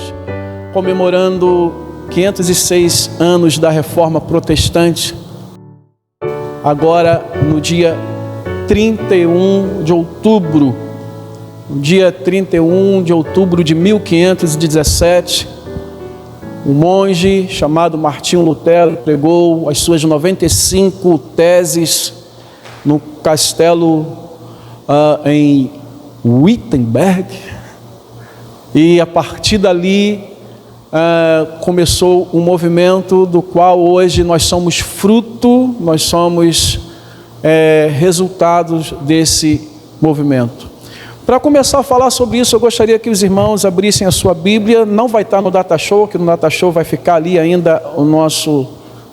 estamos comemorando 506 anos da Reforma Protestante. Agora, no dia 31 de outubro, de 1517, um monge chamado Martinho Lutero pregou as suas 95 teses no castelo em Wittenberg, e a partir dali começou um movimento do qual hoje nós somos fruto, nós somos resultados desse movimento. Para começar a falar sobre isso, eu gostaria que os irmãos abrissem a sua Bíblia. Não vai estar no Data Show, que no Data Show vai ficar ali ainda o nosso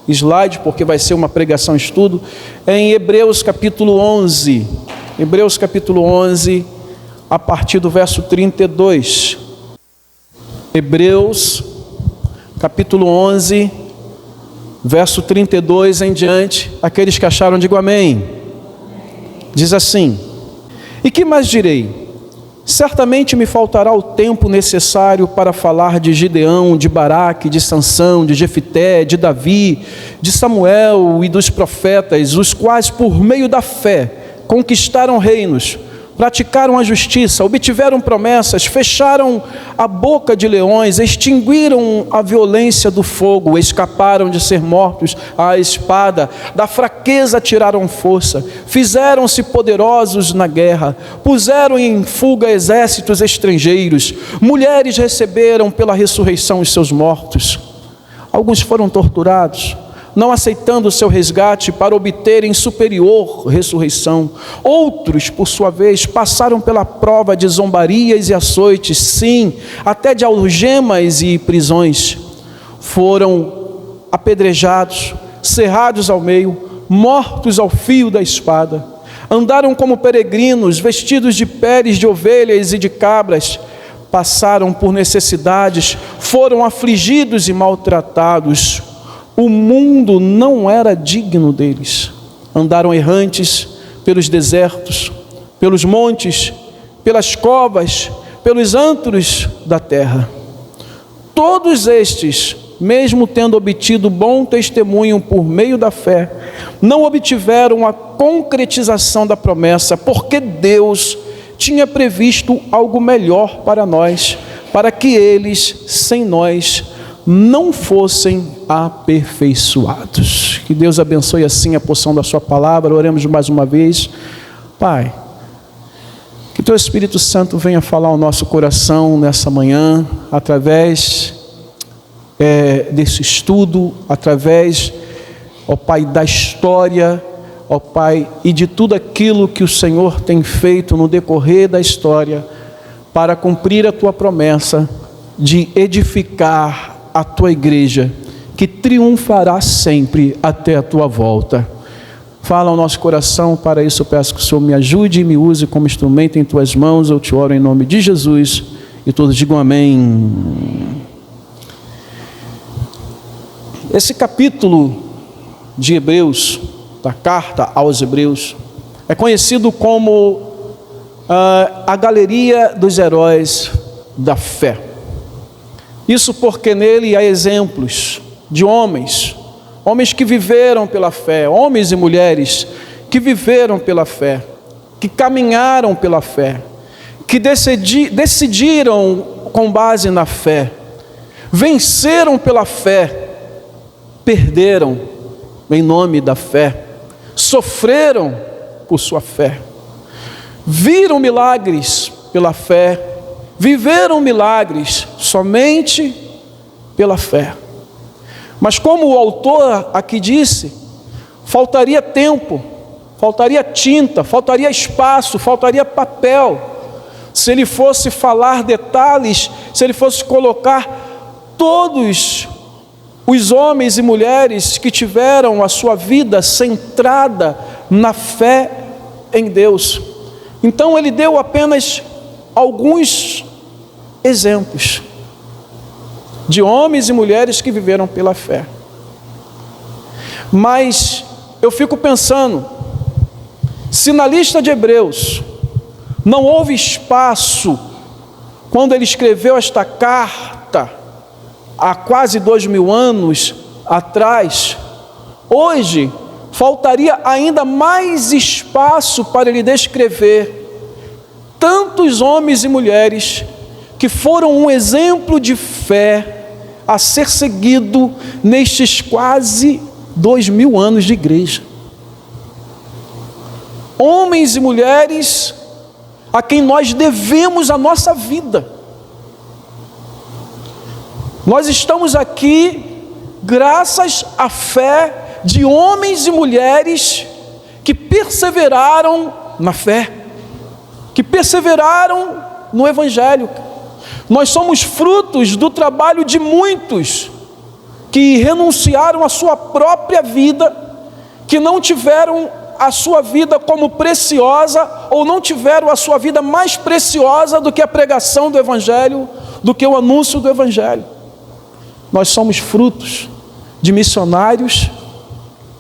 slide, porque vai ser uma pregação estudo. Em Hebreus capítulo 11, Hebreus capítulo 11, a partir do verso 32. Hebreus capítulo 11, verso 32 em diante. Aqueles que acharam, digam amém. Diz assim: e que mais direi? Certamente me faltará o tempo necessário para falar de Gideão, de Baraque, de Sansão, de Jefité, de Davi, de Samuel e dos profetas, os quais por meio da fé conquistaram reinos, praticaram a justiça, obtiveram promessas, fecharam a boca de leões, extinguiram a violência do fogo, escaparam de ser mortos à espada, da fraqueza tiraram força, fizeram-se poderosos na guerra, puseram em fuga exércitos estrangeiros, mulheres receberam pela ressurreição os seus mortos. Alguns foram torturados, não aceitando o seu resgate para obterem superior ressurreição. Outros, por sua vez, passaram pela prova de zombarias e açoites, sim, até de algemas e prisões. Foram apedrejados, cerrados ao meio, mortos ao fio da espada. Andaram como peregrinos, vestidos de peles de ovelhas e de cabras. Passaram por necessidades, foram afligidos e maltratados. O mundo não era digno deles. Andaram errantes pelos desertos, pelos montes, pelas covas, pelos antros da terra. Todos estes, mesmo tendo obtido bom testemunho por meio da fé, não obtiveram a concretização da promessa, porque Deus tinha previsto algo melhor para nós, para que eles, sem nós, não fossem aperfeiçoados. Que Deus abençoe assim a porção da sua palavra. Oremos mais uma vez. Pai, que teu Espírito Santo venha falar ao nosso coração nessa manhã, através desse estudo, através, ó Pai, da história, ó Pai, e de tudo aquilo que o Senhor tem feito no decorrer da história, para cumprir a tua promessa de edificar a tua igreja, que triunfará sempre até a tua volta. Fala ao nosso coração. Para isso eu peço que o Senhor me ajude e me use como instrumento em tuas mãos. Eu te oro em nome de Jesus, e todos digam amém. Esse capítulo de Hebreus, da carta aos Hebreus, é conhecido como a galeria dos heróis da fé. Isso porque nele há exemplos de homens que viveram pela fé, homens e mulheres que viveram pela fé, que caminharam pela fé, que decidiram com base na fé, venceram pela fé, perderam em nome da fé, sofreram por sua fé, viram milagres pela fé, viveram milagres somente pela fé. Mas como o autor aqui disse, faltaria tempo, faltaria tinta, faltaria espaço, faltaria papel, se ele fosse falar detalhes, se ele fosse colocar todos os homens e mulheres que tiveram a sua vida centrada na fé em Deus. Então ele deu apenas alguns exemplos de homens e mulheres que viveram pela fé. Mas eu fico pensando, se na lista de Hebreus não houve espaço quando ele escreveu esta carta há quase 2000 anos atrás, hoje faltaria ainda mais espaço para ele descrever tantos homens e mulheres que foram um exemplo de fé a ser seguido nestes quase 2000 anos de igreja. Homens e mulheres a quem nós devemos a nossa vida. Nós estamos aqui graças à fé de homens e mulheres que perseveraram na fé, que perseveraram no Evangelho. Nós somos frutos do trabalho de muitos que renunciaram à sua própria vida, que não tiveram a sua vida como preciosa, ou não tiveram a sua vida mais preciosa do que a pregação do Evangelho, do que o anúncio do Evangelho. Nós somos frutos de missionários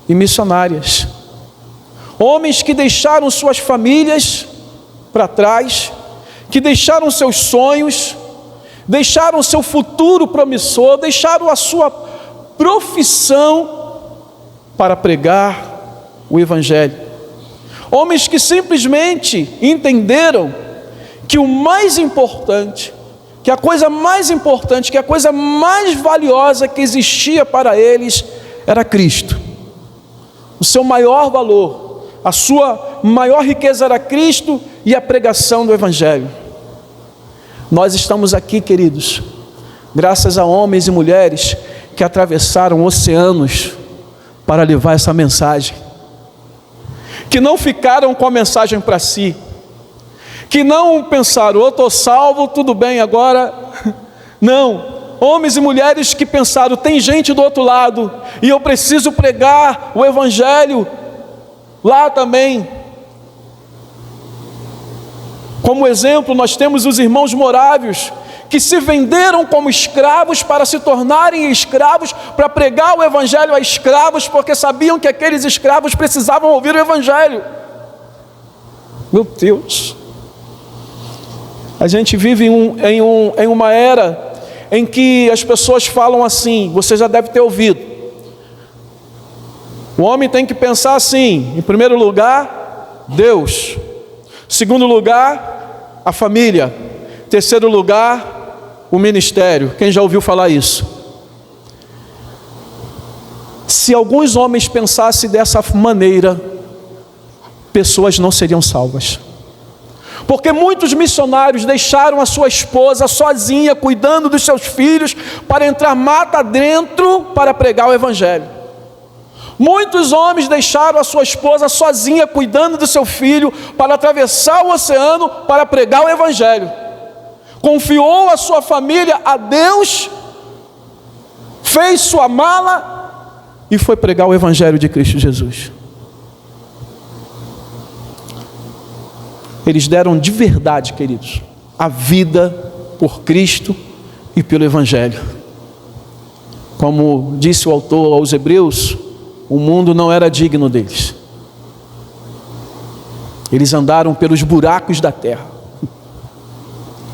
e missionárias, homens que deixaram suas famílias para trás, que deixaram seus sonhos, deixaram seu futuro promissor, deixaram a sua profissão para pregar o Evangelho. Homens que simplesmente entenderam que o mais importante, que a coisa mais importante, que a coisa mais valiosa que existia para eles era Cristo. O seu maior valor, a sua maior riqueza era Cristo e a pregação do Evangelho. Nós estamos aqui, queridos, graças a homens e mulheres que atravessaram oceanos para levar essa mensagem, que não ficaram com a mensagem para si, que não pensaram, eu estou salvo, tudo bem agora. Não, homens e mulheres que pensaram, tem gente do outro lado, e eu preciso pregar o Evangelho lá também. Como exemplo, nós temos os irmãos morávios, que se venderam como escravos para se tornarem escravos, para pregar o Evangelho a escravos, porque sabiam que aqueles escravos precisavam ouvir o Evangelho. Meu Deus! A gente vive em uma era em que as pessoas falam assim, você já deve ter ouvido. O homem tem que pensar assim, em primeiro lugar, Deus. Segundo lugar, a família. Terceiro lugar, o ministério. Quem já ouviu falar isso? Se alguns homens pensassem dessa maneira, pessoas não seriam salvas. Porque muitos missionários deixaram a sua esposa sozinha, cuidando dos seus filhos, para entrar mata dentro para pregar o Evangelho. Muitos homens deixaram a sua esposa sozinha, cuidando do seu filho, para atravessar o oceano para pregar o Evangelho. Confiou a sua família a Deus, fez sua mala e foi pregar o Evangelho de Cristo Jesus. Eles deram de verdade, queridos, a vida por Cristo e pelo Evangelho. Como disse o autor aos Hebreus, o mundo não era digno deles. Eles andaram pelos buracos da terra,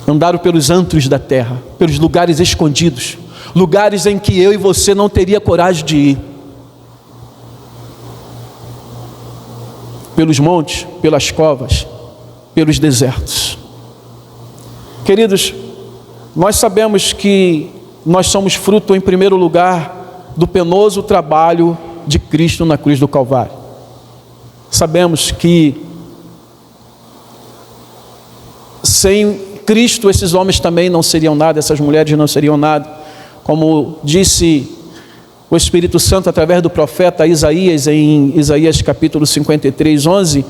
andaram pelos antros da terra, pelos lugares escondidos, lugares em que eu e você não teria coragem de ir. Pelos montes, pelas covas, pelos desertos. Queridos, nós sabemos que nós somos fruto, em primeiro lugar, do penoso trabalho de Cristo na cruz do Calvário. Sabemos que sem Cristo esses homens também não seriam nada, essas mulheres não seriam nada. Como disse o Espírito Santo através do profeta Isaías, em Isaías capítulo 53, 11,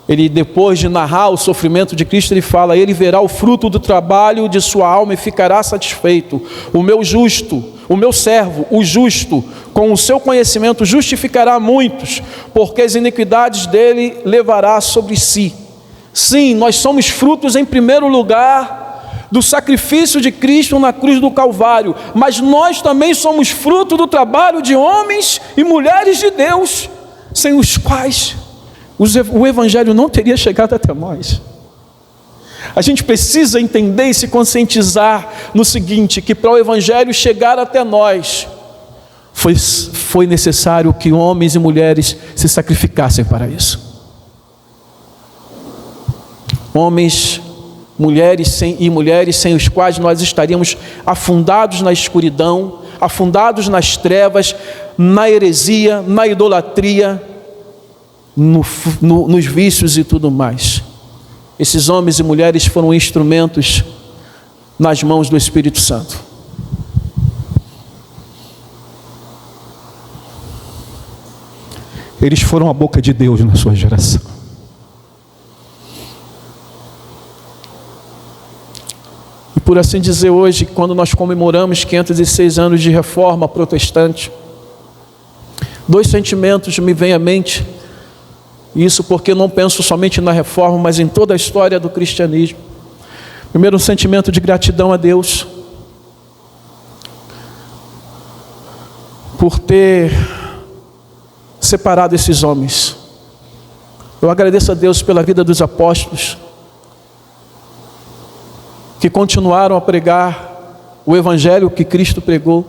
ele, depois de narrar o sofrimento de Cristo, ele fala, ele verá o fruto do trabalho de sua alma e ficará satisfeito. O meu justo, o meu servo, o justo, com o seu conhecimento justificará muitos, porque as iniquidades dele levará sobre si. Sim, nós somos frutos em primeiro lugar do sacrifício de Cristo na cruz do Calvário, mas nós também somos fruto do trabalho de homens e mulheres de Deus, sem os quais o Evangelho não teria chegado até nós. A gente precisa entender e se conscientizar no seguinte, que para o Evangelho chegar até nós, foi necessário que homens e mulheres se sacrificassem para isso. Homens, mulheres sem os quais nós estaríamos afundados na escuridão, afundados nas trevas, na heresia, na idolatria, nos vícios e tudo mais. Esses homens e mulheres foram instrumentos nas mãos do Espírito Santo. Eles foram a boca de Deus na sua geração. E por assim dizer, hoje, quando nós comemoramos 506 anos de reforma protestante, dois sentimentos me vêm à mente. Isso porque eu não penso somente na reforma, mas em toda a história do cristianismo. Primeiro, um sentimento de gratidão a Deus por ter separado esses homens. Eu agradeço a Deus pela vida dos apóstolos, que continuaram a pregar o Evangelho que Cristo pregou,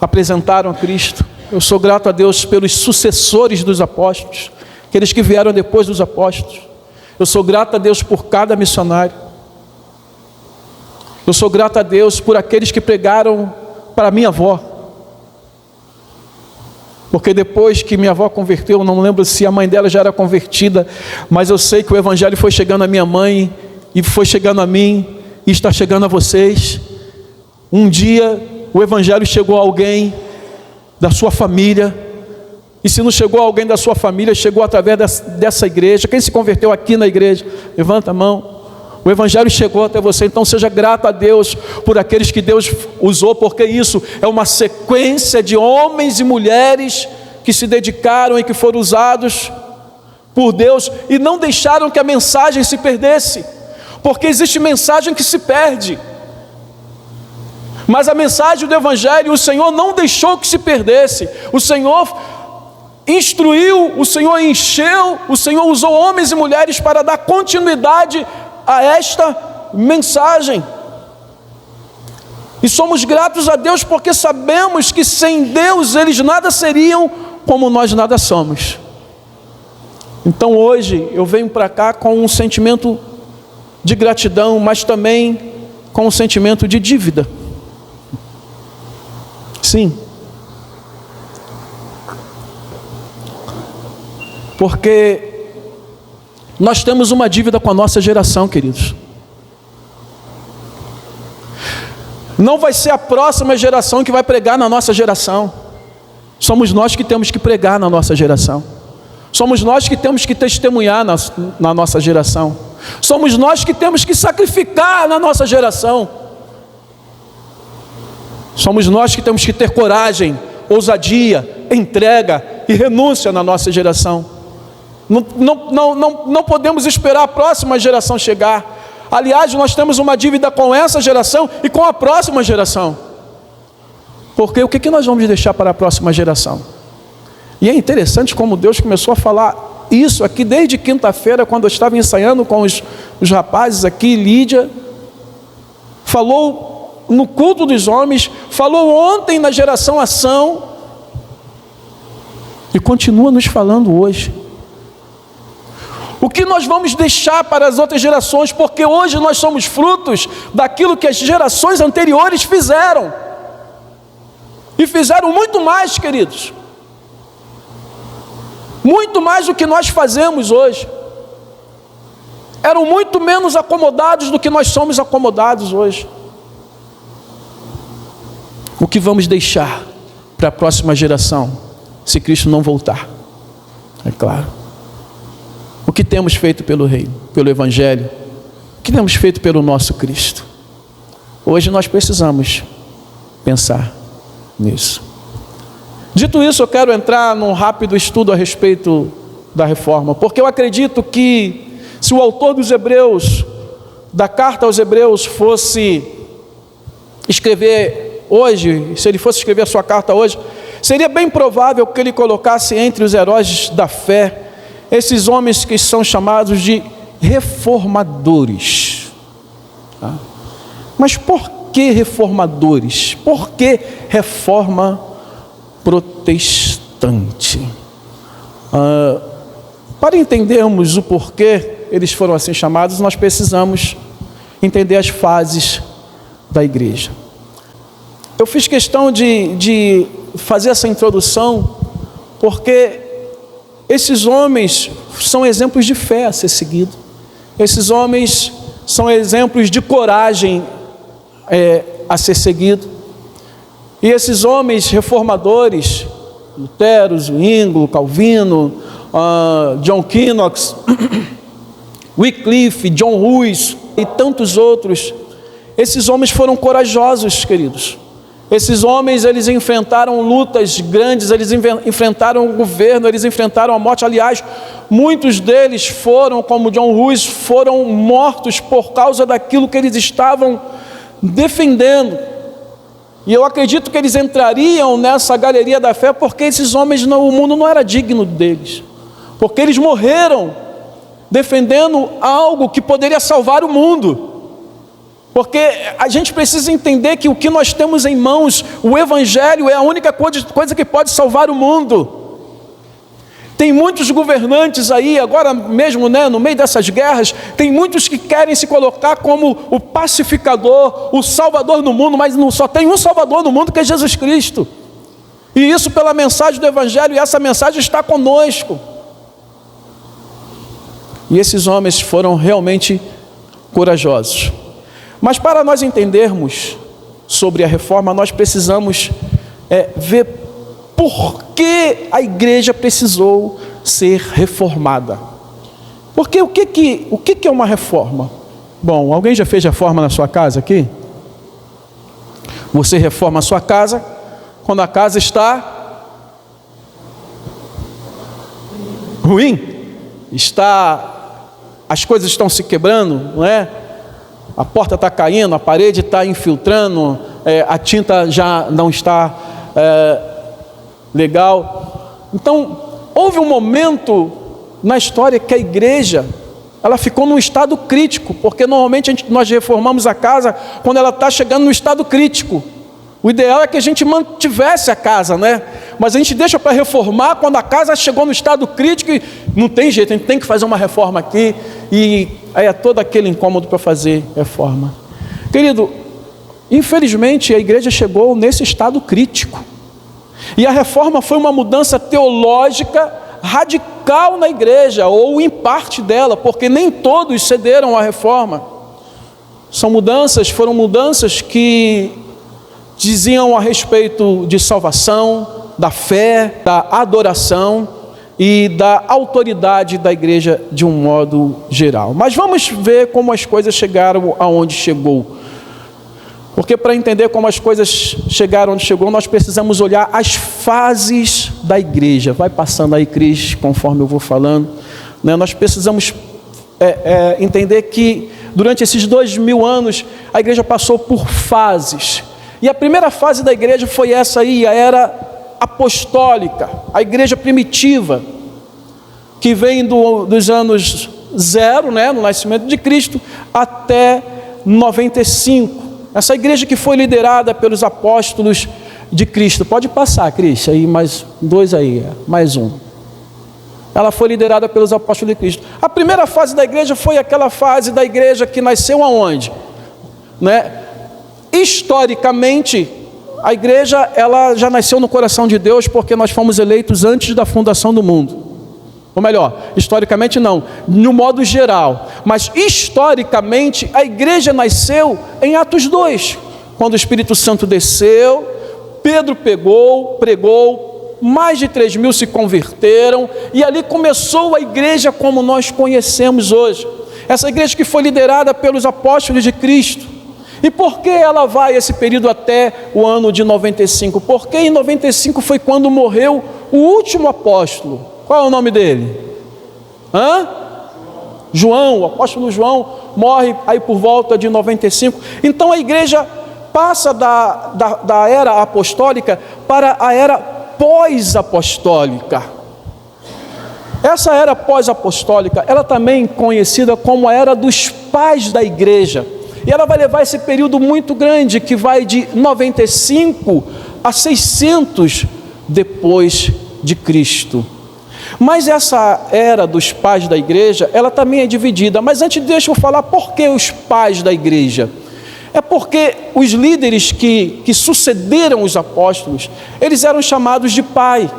apresentaram a Cristo. Eu sou grato a Deus pelos sucessores dos apóstolos, aqueles que vieram depois dos apóstolos. Eu sou grato a Deus por cada missionário. Eu sou grato a Deus por aqueles que pregaram para minha avó. Porque depois que minha avó converteu, eu não lembro se a mãe dela já era convertida, mas eu sei que o Evangelho foi chegando à minha mãe, e foi chegando a mim, e está chegando a vocês. Um dia o Evangelho chegou a alguém da sua família, e se não chegou a alguém da sua família, chegou através dessa igreja. Quem se converteu aqui na igreja? Levanta a mão. O Evangelho chegou até você, então seja grato a Deus por aqueles que Deus usou, porque isso é uma sequência de homens e mulheres que se dedicaram e que foram usados por Deus e não deixaram que a mensagem se perdesse, porque existe mensagem que se perde, mas a mensagem do Evangelho o Senhor não deixou que se perdesse. O Senhor instruiu, o Senhor encheu, o Senhor usou homens e mulheres para dar continuidade a esta mensagem. E somos gratos a Deus porque sabemos que sem Deus eles nada seriam, como nós nada somos. Então hoje eu venho para cá com um sentimento de gratidão, mas também com um sentimento de dívida. Sim. Porque nós temos uma dívida com a nossa geração, queridos. Não vai ser a próxima geração que vai pregar na nossa geração. Somos nós que temos que pregar na nossa geração. Somos nós que temos que testemunhar na nossa geração. Somos nós que temos que sacrificar na nossa geração. Somos nós que temos que ter coragem, ousadia, entrega e renúncia na nossa geração. Não podemos esperar a próxima geração chegar. Aliás, nós temos uma dívida com essa geração e com a próxima geração. Porque o que nós vamos deixar para a próxima geração? E é interessante como Deus começou a falar isso aqui desde quinta-feira, quando eu estava ensaiando com os rapazes aqui. Lídia falou no culto dos homens, falou ontem na geração ação e continua nos falando hoje. O que nós vamos deixar para as outras gerações? Porque hoje nós somos frutos daquilo que as gerações anteriores fizeram. E fizeram muito mais, queridos. Muito mais do que nós fazemos hoje. Eram muito menos acomodados do que nós somos acomodados hoje. O que vamos deixar para a próxima geração, se Cristo não voltar? É claro. O que temos feito pelo Reino, pelo Evangelho? O que temos feito pelo nosso Cristo? Hoje nós precisamos pensar nisso. Dito isso, eu quero entrar num rápido estudo a respeito da reforma, porque eu acredito que se o autor dos Hebreus, da carta aos Hebreus, fosse escrever hoje, se ele fosse escrever a sua carta hoje, seria bem provável que ele colocasse entre os heróis da fé esses homens que são chamados de reformadores. Tá? Mas por que reformadores? Por que reforma protestante? Para entendermos o porquê eles foram assim chamados, nós precisamos entender as fases da igreja. Eu fiz questão de fazer essa introdução porque esses homens são exemplos de fé a ser seguido. Esses homens são exemplos de coragem a ser seguido. E esses homens reformadores, Lutero, Zwinglio, Calvino, John Knox, Wycliffe, John Hus e tantos outros, esses homens foram corajosos, queridos. Esses homens, eles enfrentaram lutas grandes, eles enfrentaram o governo, eles enfrentaram a morte. Aliás, muitos deles foram, como John Hus, foram mortos por causa daquilo que eles estavam defendendo. E eu acredito que eles entrariam nessa galeria da fé porque esses homens, o mundo não era digno deles. Porque eles morreram defendendo algo que poderia salvar o mundo. Porque a gente precisa entender que o que nós temos em mãos, o Evangelho, é a única coisa que pode salvar o mundo. Tem muitos governantes aí, agora mesmo, no meio dessas guerras, tem muitos que querem se colocar como o pacificador, o salvador do mundo, mas não só tem um salvador no mundo, que é Jesus Cristo. E isso pela mensagem do Evangelho, e essa mensagem está conosco. E esses homens foram realmente corajosos. Mas para nós entendermos sobre a reforma, nós precisamos ver por que a igreja precisou ser reformada. Porque o que é uma reforma? Bom, alguém já fez reforma na sua casa aqui? Você reforma a sua casa quando a casa está ruim, as coisas estão se quebrando, não é? A porta está caindo, a parede está infiltrando, a tinta já não está legal. Então, houve um momento na história que a igreja, ela ficou num estado crítico, porque normalmente nós reformamos a casa quando ela está chegando no estado crítico. O ideal é que a gente mantivesse a casa, né? Mas a gente deixa para reformar quando a casa chegou no estado crítico e não tem jeito, a gente tem que fazer uma reforma aqui, e aí é todo aquele incômodo para fazer reforma. Querido, infelizmente a igreja chegou nesse estado crítico, e a reforma foi uma mudança teológica radical na igreja, ou em parte dela, porque nem todos cederam à reforma. Foram mudanças que diziam a respeito de salvação, da fé, da adoração e da autoridade da igreja de um modo geral. Mas vamos ver como as coisas chegaram aonde chegou. Porque para entender como as coisas chegaram onde chegou, nós precisamos olhar as fases da igreja. Vai passando aí, Cris, conforme eu vou falando. Nós precisamos entender que durante esses 2000 anos, a igreja passou por fases. E a primeira fase da igreja foi essa aí, a era apostólica, a igreja primitiva, que vem dos anos 0, no nascimento de Cristo, até 95. Essa igreja que foi liderada pelos apóstolos de Cristo. Pode passar, Cristo, aí mais 2 aí, mais 1. Ela foi liderada pelos apóstolos de Cristo. A primeira fase da igreja foi aquela fase da igreja que nasceu aonde? Historicamente, a igreja, ela já nasceu no coração de Deus, porque nós fomos eleitos antes da fundação do mundo. Ou melhor, historicamente não, no modo geral. Mas historicamente, a igreja nasceu em Atos 2, quando o Espírito Santo desceu, Pedro pregou, mais de 3.000 se converteram, e ali começou a igreja como nós conhecemos hoje. Essa igreja que foi liderada pelos apóstolos de Cristo. E por que ela vai esse período até o ano de 95? Porque em 95 foi quando morreu o último apóstolo. Qual é o nome dele? João, o apóstolo João morre aí por volta de 95. Então a igreja passa da era apostólica para a era pós-apostólica. Essa era pós-apostólica, ela também é conhecida como a era dos pais da igreja. E ela vai levar esse período muito grande, que vai de 95 a 600 depois de Cristo. Mas essa era dos pais da igreja, ela também é dividida. Mas antes deixa eu falar por que os pais da igreja. É porque os líderes que sucederam os apóstolos, eles eram chamados de pai,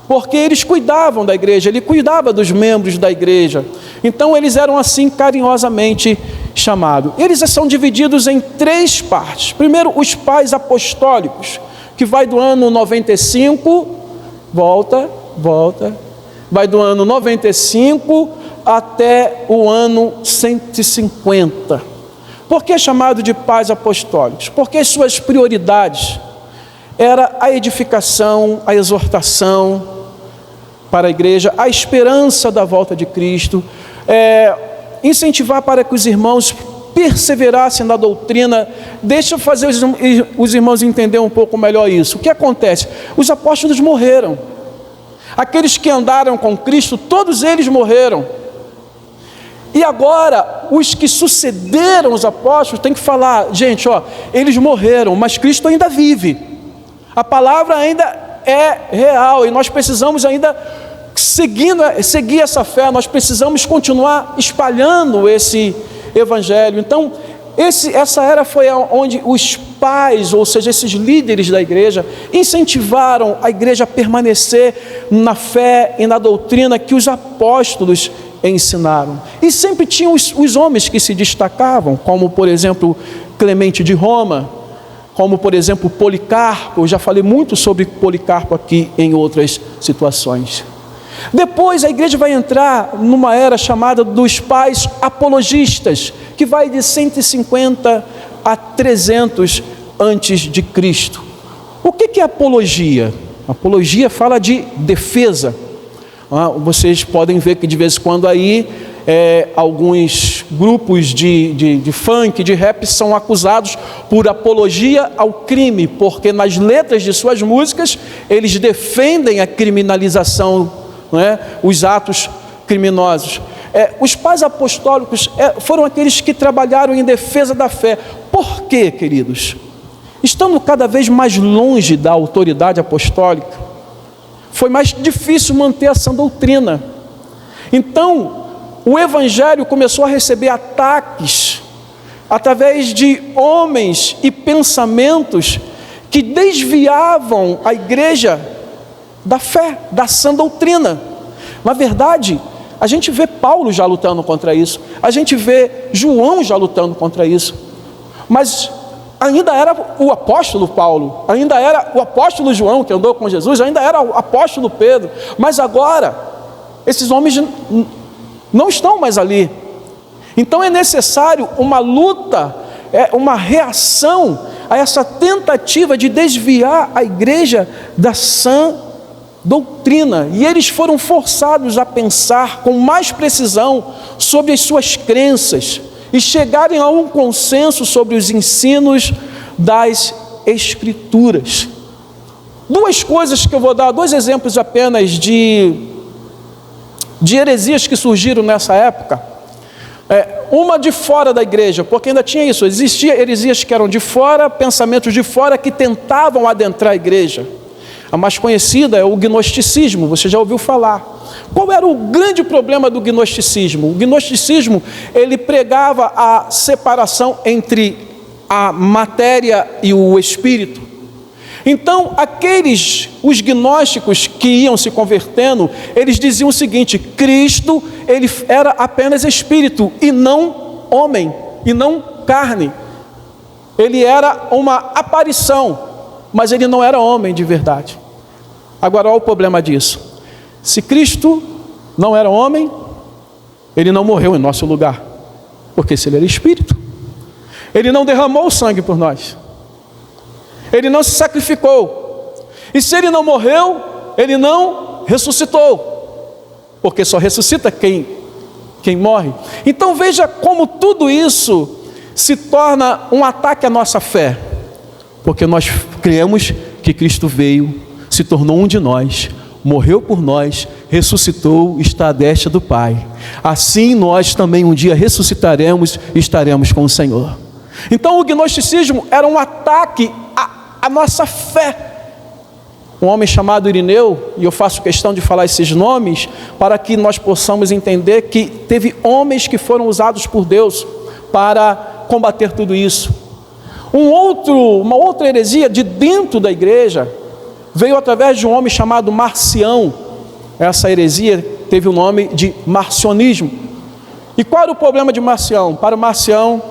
porque eles cuidavam da igreja, ele cuidava dos membros da igreja. Então eles eram assim carinhosamente chamados. Eles são divididos em 3 partes. Primeiro, os pais apostólicos, que vai do ano 95, vai do ano 95 até o ano 150. Por que é chamado de pais apostólicos? Porque as suas prioridades era a edificação, a exortação para a igreja, a esperança da volta de Cristo, incentivar para que os irmãos perseverassem na doutrina. Deixa eu fazer os irmãos entender um pouco melhor isso. O que acontece? Os apóstolos morreram. Aqueles que andaram com Cristo, todos eles morreram. E agora, os que sucederam os apóstolos, tem que falar, gente, eles morreram, mas Cristo ainda vive. A palavra ainda é real e nós precisamos ainda seguir essa fé, nós precisamos continuar espalhando esse evangelho. Então, essa era foi onde os pais, ou seja, esses líderes da igreja, incentivaram a igreja a permanecer na fé e na doutrina que os apóstolos ensinaram. E sempre tinham os homens que se destacavam, como por exemplo Clemente de Roma, como por exemplo Policarpo. Eu já falei muito sobre Policarpo aqui em outras situações. Depois a igreja vai entrar numa era chamada dos pais apologistas, que vai de 150 a 300 antes de Cristo. O que é apologia? Apologia fala de defesa. Vocês podem ver que de vez em quando aí alguns grupos de funk, de rap são acusados por apologia ao crime, porque nas letras de suas músicas eles defendem a criminalização, os atos criminosos. Os pais apostólicos foram aqueles que trabalharam em defesa da fé. Por quê, queridos? Estando cada vez mais longe da autoridade apostólica, foi mais difícil manter a sã doutrina. Então, o evangelho começou a receber ataques através de homens e pensamentos que desviavam a igreja da fé, da sã doutrina. Na verdade, a gente vê Paulo já lutando contra isso, a gente vê João já lutando contra isso, mas ainda era o apóstolo Paulo, ainda era o apóstolo João que andou com Jesus, ainda era o apóstolo Pedro, mas agora esses homens não estão mais ali. Então é necessário uma luta, uma reação a essa tentativa de desviar a igreja da sã doutrina, e eles foram forçados a pensar com mais precisão sobre as suas crenças e chegarem a um consenso sobre os ensinos das Escrituras. 2 coisas que eu vou dar, 2 exemplos apenas de heresias que surgiram nessa época. Uma de fora da igreja, porque ainda tinha isso, existia heresias que eram de fora, pensamentos de fora que tentavam adentrar a igreja. A mais conhecida é o gnosticismo, você já ouviu falar. Qual era o grande problema do gnosticismo? O gnosticismo, ele pregava a separação entre a matéria e o espírito. Então, os gnósticos que iam se convertendo, eles diziam o seguinte: Cristo, ele era apenas espírito e não homem, e não carne. Ele era uma aparição, mas ele não era homem de verdade. Agora, olha o problema disso. Se Cristo não era homem, ele não morreu em nosso lugar, porque se ele era espírito, ele não derramou o sangue por nós, ele não se sacrificou, e se ele não morreu, ele não ressuscitou, porque só ressuscita quem morre. Então veja como tudo isso se torna um ataque à nossa fé, porque nós cremos que Cristo veio, se tornou um de nós, morreu por nós, ressuscitou, está à destra do Pai. Assim nós também um dia ressuscitaremos e estaremos com o Senhor. Então o gnosticismo era um ataque à nossa fé. Um homem chamado Irineu, e eu faço questão de falar esses nomes, para que nós possamos entender que teve homens que foram usados por Deus para combater tudo isso. Uma outra heresia de dentro da igreja veio através de um homem chamado Marcião. Essa heresia teve o nome de marcionismo. E qual era o problema de Marcião? Para Marcião,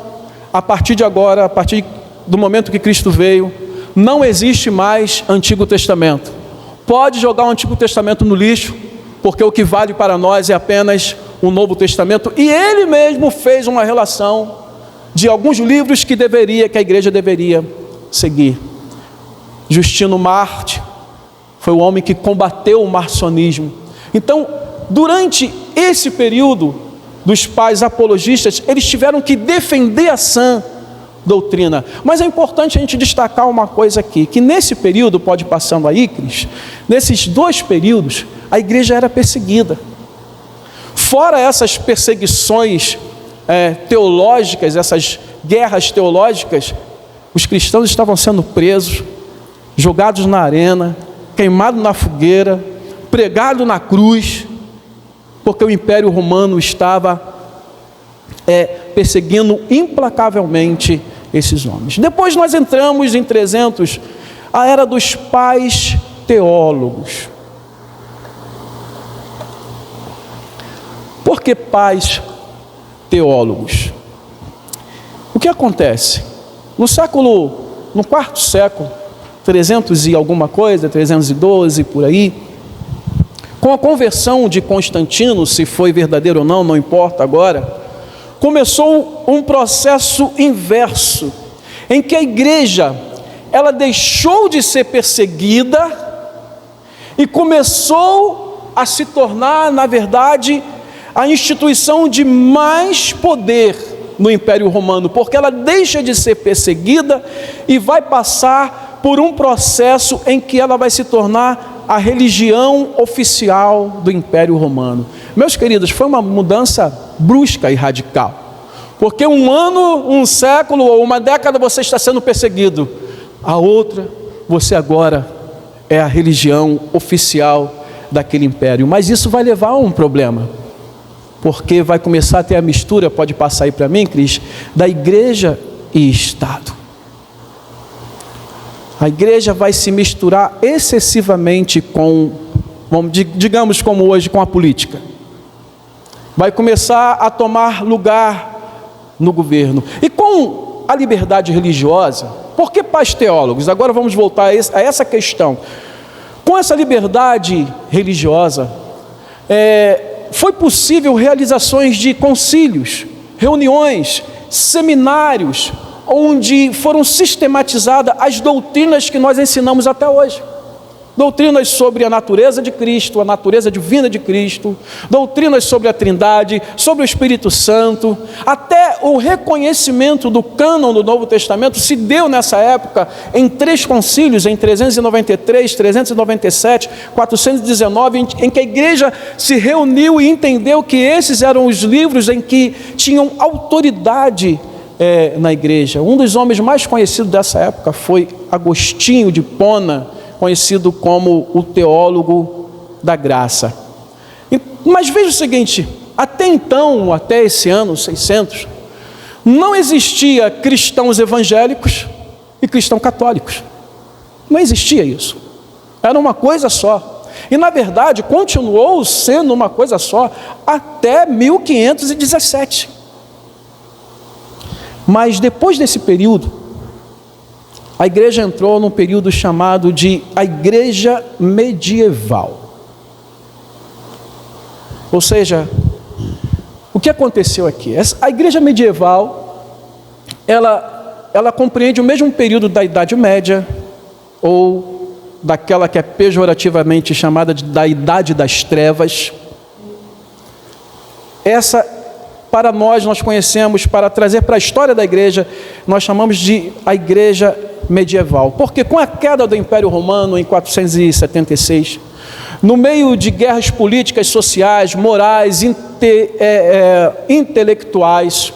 a partir de agora, a partir do momento que Cristo veio, não existe mais Antigo Testamento. Pode jogar o Antigo Testamento no lixo, porque o que vale para nós é apenas o Novo Testamento. E ele mesmo fez uma relação de alguns livros que a igreja deveria seguir. Justino Marte foi o homem que combateu o marcionismo. Então, durante esse período dos pais apologistas, eles tiveram que defender a sã doutrina. Mas é importante a gente destacar uma coisa aqui, que nesse período, pode ir passando aí, Cris, nesses dois períodos, a igreja era perseguida. Fora essas perseguições teológicas, essas guerras teológicas, os cristãos estavam sendo presos, jogados na arena, queimados na fogueira, pregados na cruz, porque o Império Romano estava perseguindo implacavelmente esses homens. Depois nós entramos em 300, a era dos pais teólogos. Por que pais teólogos? O que acontece? No quarto século, 300 e alguma coisa, 312 por aí, com a conversão de Constantino, se foi verdadeiro ou não, não importa agora, começou um processo inverso, em que a igreja, ela deixou de ser perseguida e começou a se tornar, na verdade, a instituição de mais poder no Império Romano, porque ela deixa de ser perseguida e vai passar por um processo em que ela vai se tornar a religião oficial do Império Romano. Meus queridos, foi uma mudança brusca e radical, porque um ano, um século ou uma década você está sendo perseguido, a outra, você agora é a religião oficial daquele império. Mas isso vai levar a um problema, porque vai começar a ter a mistura, pode passar aí para mim, Cris, da igreja e Estado. A igreja vai se misturar excessivamente com, digamos como hoje, com a política. Vai começar a tomar lugar no governo. E com a liberdade religiosa, por que pais teólogos? Agora vamos voltar a essa questão. Com essa liberdade religiosa, foi possível realizações de concílios, reuniões, seminários, onde foram sistematizadas as doutrinas que nós ensinamos até hoje. Doutrinas sobre a natureza de Cristo, a natureza divina de Cristo, doutrinas sobre a Trindade, sobre o Espírito Santo, até o reconhecimento do cânon do Novo Testamento se deu nessa época em 3 concílios, em 393, 397, 419, em que a igreja se reuniu e entendeu que esses eram os livros em que tinham autoridade na igreja. Um dos homens mais conhecidos dessa época foi Agostinho de Hipona, conhecido como o teólogo da graça. Mas veja o seguinte, até então, até esse ano 600, não existia cristãos evangélicos e cristãos católicos. Não existia isso. Era uma coisa só. E na verdade continuou sendo uma coisa só até 1517. Mas depois desse período, a igreja entrou num período chamado de a igreja medieval. Ou seja, o que aconteceu aqui? A igreja medieval, ela compreende o mesmo período da Idade Média, ou daquela que é pejorativamente chamada da Idade das Trevas. Essa, para nós conhecemos, para trazer para a história da igreja, nós chamamos de a igreja medieval. Porque com a queda do Império Romano em 476, no meio de guerras políticas, sociais, morais, intelectuais,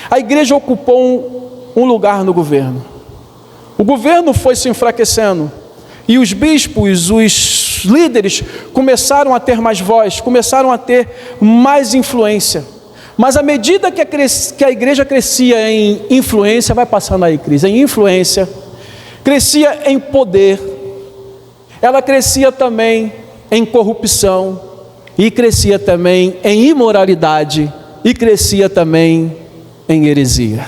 a igreja ocupou um lugar no governo. O governo foi se enfraquecendo e os bispos, os líderes começaram a ter mais voz, começaram a ter mais influência. Mas à medida que a igreja crescia em influência, vai passando aí, Cris, em influência, crescia em poder, ela crescia também em corrupção, e crescia também em imoralidade, e crescia também em heresia.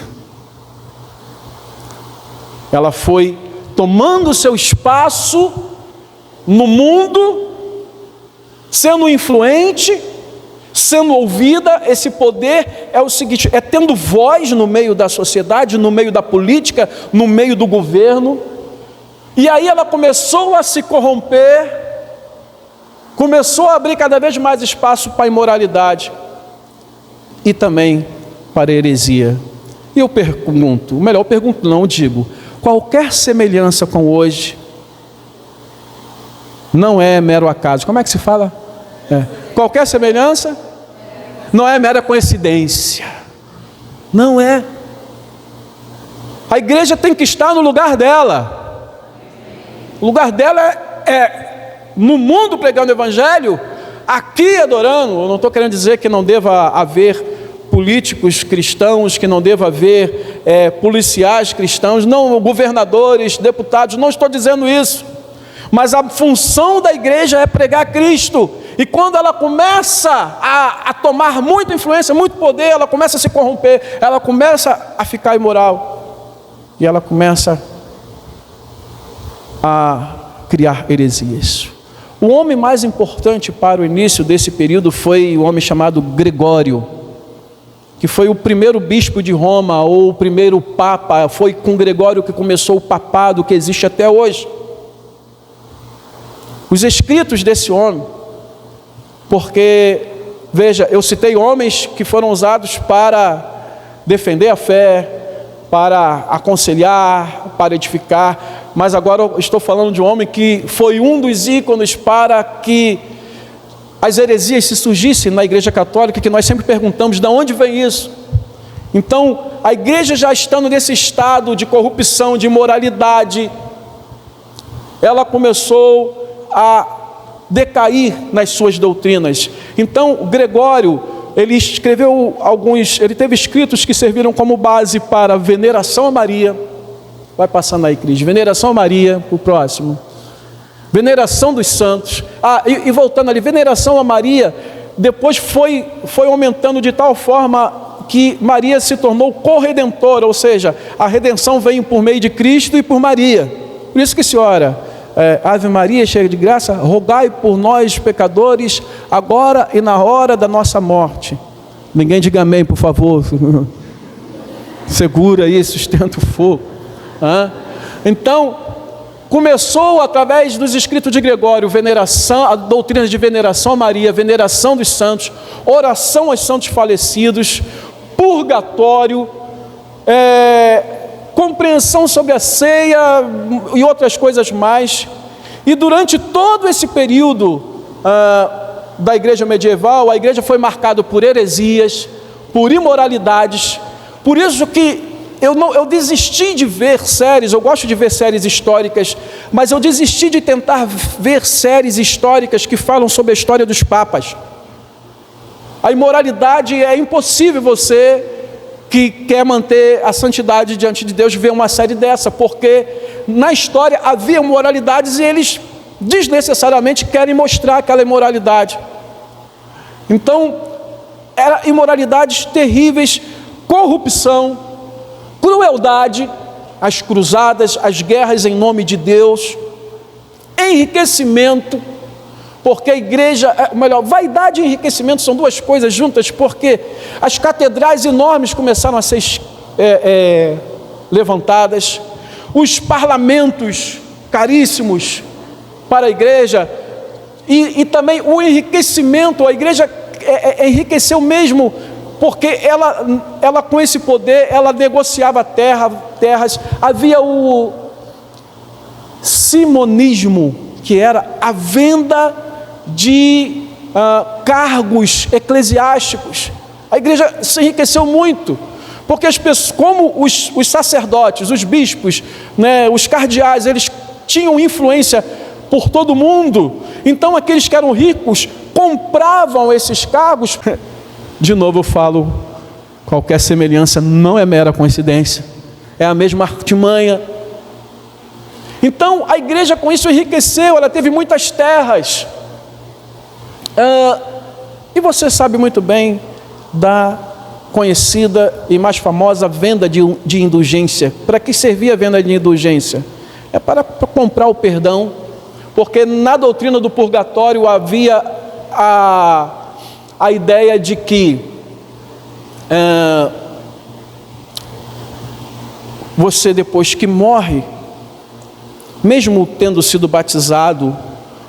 Ela foi tomando seu espaço no mundo, sendo influente, sendo ouvida. Esse poder é o seguinte, é tendo voz no meio da sociedade, no meio da política, no meio do governo. E aí ela começou a se corromper, começou a abrir cada vez mais espaço para a imoralidade e também para a heresia. E eu pergunto, digo, qualquer semelhança com hoje não é mero acaso. Como é que se fala? Qualquer semelhança não é mera coincidência. Não é. A igreja tem que estar no lugar dela. O lugar dela é no mundo pregando o evangelho, aqui adorando. Eu não estou querendo dizer que não deva haver políticos cristãos, que não deva haver policiais cristãos, não, governadores, deputados, não estou dizendo isso. Mas a função da igreja é pregar Cristo. E quando ela começa a tomar muita influência, muito poder, ela começa a se corromper, ela começa a ficar imoral, e ela começa a criar heresias. O homem mais importante para o início desse período foi o homem chamado Gregório, que foi o primeiro bispo de Roma, ou o primeiro papa. Foi com Gregório que começou o papado que existe até hoje. Os escritos desse homem, porque, veja, eu citei homens que foram usados para defender a fé, para aconselhar, para edificar, mas agora eu estou falando de um homem que foi um dos ícones para que as heresias se surgissem na igreja católica, que nós sempre perguntamos, de onde vem isso? Então, a igreja já estando nesse estado de corrupção, de imoralidade, ela começou a decair nas suas doutrinas. Então, Gregório, ele teve escritos que serviram como base para a veneração a Maria. Vai passando aí, Cris. Veneração a Maria, o próximo. Veneração dos santos. E voltando ali, veneração a Maria, depois foi aumentando de tal forma que Maria se tornou corredentora, ou seja, a redenção veio por meio de Cristo e por Maria. Por isso que se ora, Ave Maria, cheia de graça, rogai por nós pecadores, agora e na hora da nossa morte. Ninguém diga amém, por favor. Segura aí, sustenta o fogo. Então, começou através dos escritos de Gregório, veneração, a doutrina de veneração a Maria, veneração dos santos, oração aos santos falecidos, purgatório, compreensão sobre a ceia e outras coisas mais. E durante todo esse período da igreja medieval, a igreja foi marcada por heresias, por imoralidades. Por isso que eu desisti de ver séries. Eu gosto de ver séries históricas, mas eu desisti de tentar ver séries históricas que falam sobre a história dos papas. A imoralidade, é impossível você que quer manter a santidade diante de Deus ver uma série dessa, porque na história havia imoralidades e eles desnecessariamente querem mostrar aquela imoralidade. Então, eram imoralidades terríveis, corrupção, crueldade, as cruzadas, as guerras em nome de Deus, enriquecimento, porque a igreja, vaidade e enriquecimento são duas coisas juntas, porque as catedrais enormes começaram a ser levantadas, os parlamentos caríssimos para a igreja, e também o enriquecimento. A igreja enriqueceu mesmo, porque ela com esse poder, ela negociava terras. Havia o simonismo, que era a venda de cargos eclesiásticos. A igreja se enriqueceu muito, porque as pessoas, como os sacerdotes, os bispos, né, os cardeais, eles tinham influência por todo mundo, então aqueles que eram ricos compravam esses cargos. De novo eu falo, qualquer semelhança não é mera coincidência, é a mesma artimanha. Então a igreja com isso enriqueceu, ela teve muitas terras, e você sabe muito bem da conhecida e mais famosa venda de indulgência. Para que servia a venda de indulgência? É para comprar o perdão, porque na doutrina do purgatório havia a ideia de que você, depois que morre, mesmo tendo sido batizado,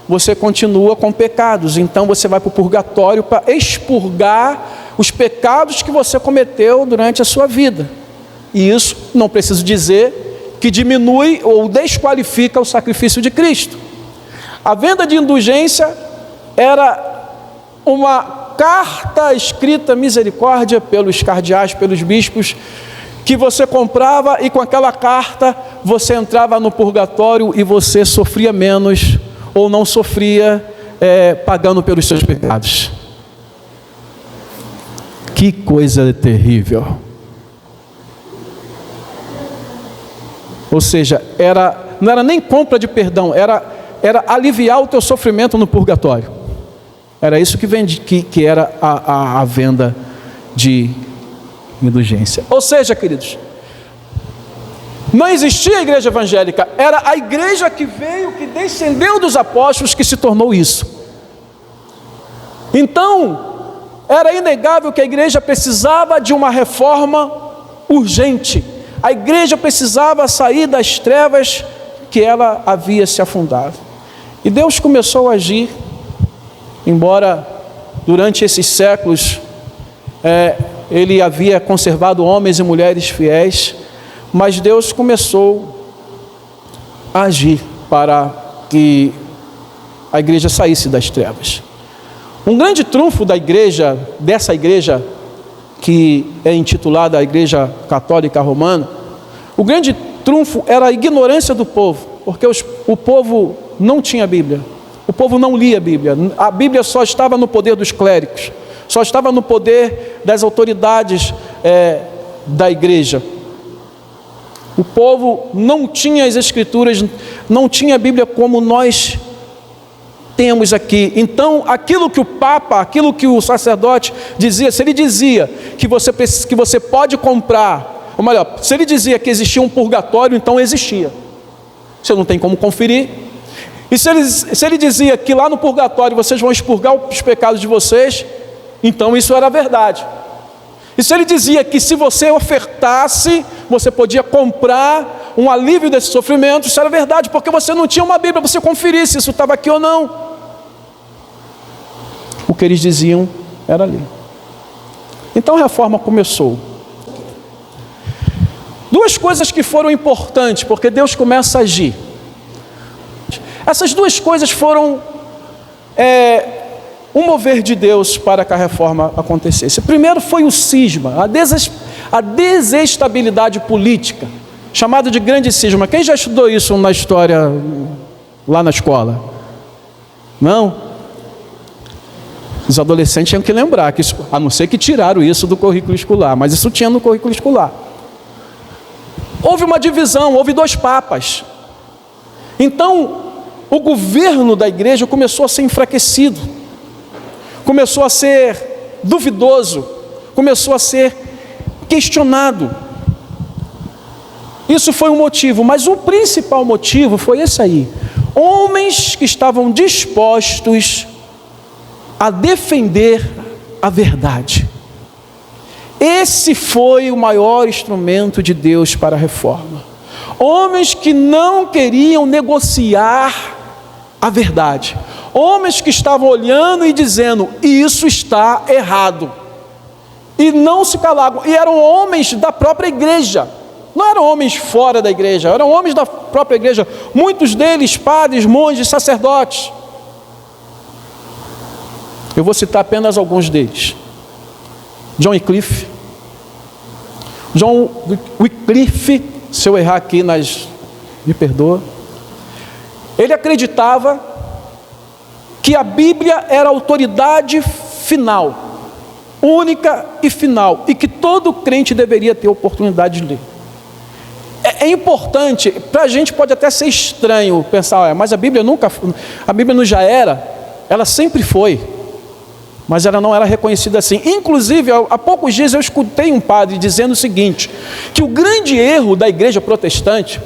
você continua com pecados, então você vai para o purgatório para expurgar os pecados que você cometeu durante a sua vida. E isso, não preciso dizer, que diminui ou desqualifica o sacrifício de Cristo. A venda de indulgência era uma carta escrita misericórdia pelos cardeais, pelos bispos, que você comprava, e com aquela carta você entrava no purgatório e você sofria menos, ou não sofria, pagando pelos seus pecados. Que coisa terrível! Ou seja, não era nem compra de perdão, era aliviar o teu sofrimento no purgatório. Era isso que era a venda de indulgência. Ou seja, queridos, não existia a igreja evangélica, era a igreja que veio, que descendeu dos apóstolos, que se tornou isso. Então, era inegável que a igreja precisava de uma reforma urgente. A igreja precisava sair das trevas que ela havia se afundado. E Deus começou a agir, embora durante esses séculos Ele havia conservado homens e mulheres fiéis, mas Deus começou a agir para que a igreja saísse das trevas. Um grande trunfo dessa igreja, que é intitulada a Igreja Católica Romana, o grande trunfo era a ignorância do povo, porque o povo não tinha Bíblia, o povo não lia a Bíblia só estava no poder dos clérigos, só estava no poder das autoridades da igreja. O povo não tinha as Escrituras, não tinha a Bíblia como nós temos aqui. Então, aquilo que o Papa, aquilo que o sacerdote dizia, se ele dizia que você pode comprar, ou melhor, se ele dizia que existia um purgatório, então existia. Você não tem como conferir. E se ele dizia que lá no purgatório vocês vão expurgar os pecados de vocês, então isso era verdade. E se ele dizia que se você ofertasse, você podia comprar um alívio desse sofrimento, isso era verdade, porque você não tinha uma Bíblia para você conferir se isso estava aqui ou não. O que eles diziam era ali. Então a reforma começou. Duas coisas que foram importantes, porque Deus começa a agir. Essas duas coisas foram um mover de Deus para que a reforma acontecesse. Primeiro foi o cisma, a desestabilidade política, chamado de grande cisma. Quem já estudou isso na história lá na escola? Não? Os adolescentes tinham que lembrar que isso, a não ser que tiraram isso do currículo escolar, mas isso tinha no currículo escolar. Houve uma divisão, houve 2 papas. Então, o governo da igreja começou a ser enfraquecido, começou a ser duvidoso, começou a ser questionado. Isso foi um motivo, mas o principal motivo foi esse aí. Homens que estavam dispostos a defender a verdade. Esse foi o maior instrumento de Deus para a reforma. Homens que não queriam negociar a verdade. Homens que estavam olhando e dizendo, isso está errado. E não se calavam. E eram homens da própria igreja. não eram homens fora da igreja, eram homens da própria igreja, muitos deles padres, monges, sacerdotes. Eu vou citar apenas alguns deles. John Wycliffe. John Wycliffe, se eu errar aqui, me perdoa. Ele acreditava que a Bíblia era a autoridade final, única e final, e que todo crente deveria ter a oportunidade de ler. É importante, para a gente pode até ser estranho pensar, mas a Bíblia não já era, ela sempre foi, mas ela não era reconhecida assim. Inclusive, há poucos dias eu escutei um padre dizendo o seguinte, que o grande erro da igreja protestante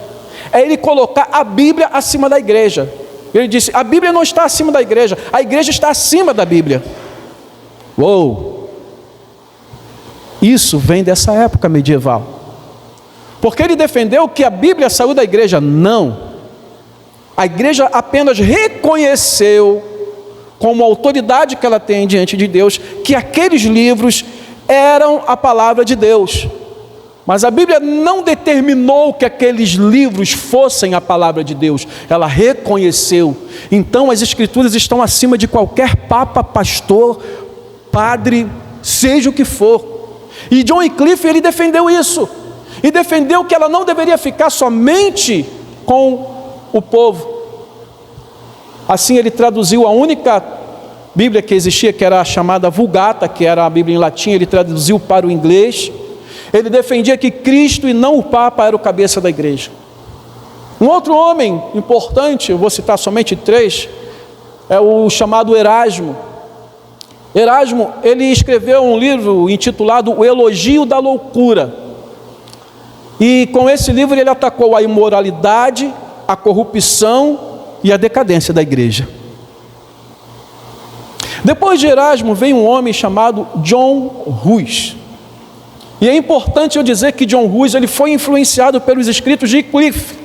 é ele colocar a Bíblia acima da igreja. Ele disse, a Bíblia não está acima da igreja, a igreja está acima da Bíblia. Uou! Isso vem dessa época medieval. Porque ele defendeu que a Bíblia saiu da igreja. Não. A igreja apenas reconheceu, como autoridade que ela tem diante de Deus, que aqueles livros eram a palavra de Deus. Mas a Bíblia não determinou que aqueles livros fossem a palavra de Deus. Ela reconheceu. Então as Escrituras estão acima de qualquer papa, pastor, padre, seja o que for. E John Wycliffe, ele defendeu isso. E defendeu que ela não deveria ficar somente com o povo. Assim ele traduziu a única Bíblia que existia, que era a chamada Vulgata, que era a Bíblia em latim, ele traduziu para o inglês. Ele defendia que Cristo e não o Papa era o cabeça da igreja. Um outro homem importante, eu vou citar somente 3, é o chamado Erasmo. Erasmo, ele escreveu um livro intitulado O Elogio da Loucura. E com esse livro ele atacou a imoralidade, a corrupção e a decadência da igreja. Depois de Erasmo veio um homem chamado John Hus. E é importante eu dizer que John Hus, ele foi influenciado pelos escritos de Wycliffe,